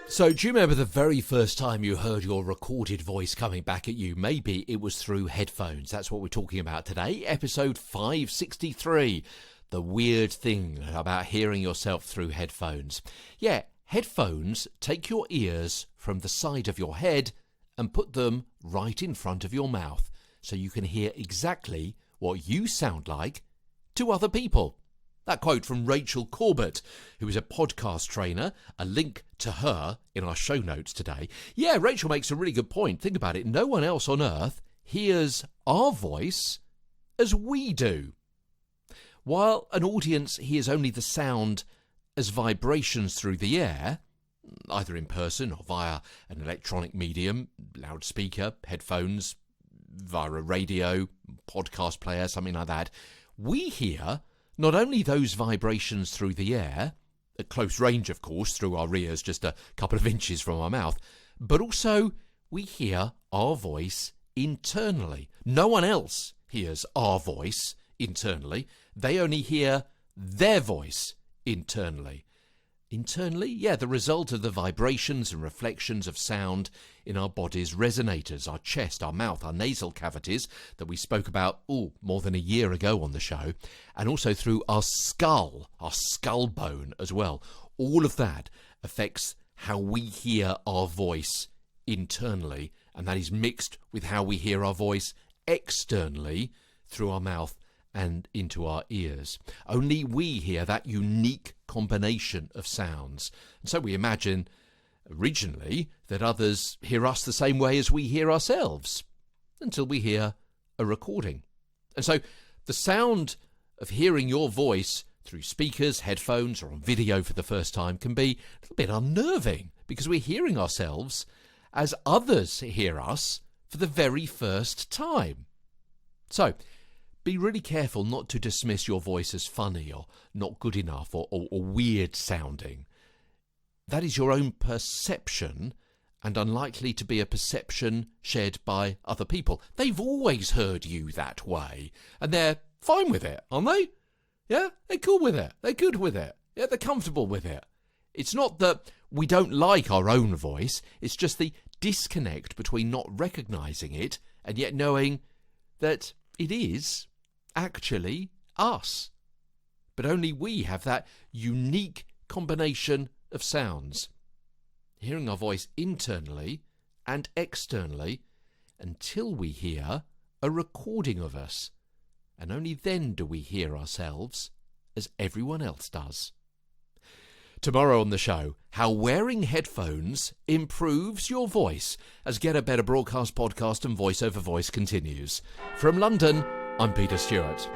So, do you remember the very first time you heard your recorded voice coming back at you? Maybe it was through headphones. That's what we're talking about today. Episode 563. The weird thing about hearing yourself through headphones. Yeah, headphones take your ears from the side of your head and put them right in front of your mouth so you can hear exactly what you sound like to other people. That quote from Rachel Corbett, who is a podcast trainer, a link to her in our show notes today. Yeah, Rachel makes a really good point. Think about it. No one else on earth hears our voice as we do. While an audience hears only the sound as vibrations through the air, either in person or via an electronic medium, loudspeaker, headphones, via a radio, podcast player, something like that, we hear not only those vibrations through the air, at close range, of course, through our ears just a couple of inches from our mouth, but also we hear our voice internally. No one else hears our voice internally. They only hear their voice internally. Internally, yeah, the result of the vibrations and reflections of sound in our body's resonators, our chest, our mouth, our nasal cavities that we spoke about more than a year ago on the show, and also through our skull bone as well. All of that affects how we hear our voice internally, and that is mixed with how we hear our voice externally through our mouth and into our ears. Only we hear that unique combination of sounds. And so we imagine originally that others hear us the same way as we hear ourselves, until we hear a recording. And so the sound of hearing your voice through speakers, headphones, or on video for the first time can be a little bit unnerving, because we're hearing ourselves as others hear us for the very first time. So be really careful not to dismiss your voice as funny or not good enough or weird sounding. That is your own perception, and unlikely to be a perception shared by other people. They've always heard you that way, and they're fine with it, aren't they? Yeah, they're cool with it. They're good with it. Yeah, they're comfortable with it. It's not that we don't like our own voice. It's just the disconnect between not recognising it and yet knowing that it is actually us. But only we have that unique combination of sounds, hearing our voice internally and externally, until we hear a recording of us, and only then do we hear ourselves as everyone else does. Tomorrow on the show, how wearing headphones improves your voice, as Get a Better Broadcast podcast and Voice Over Voice continues. From London, I'm Peter Stewart.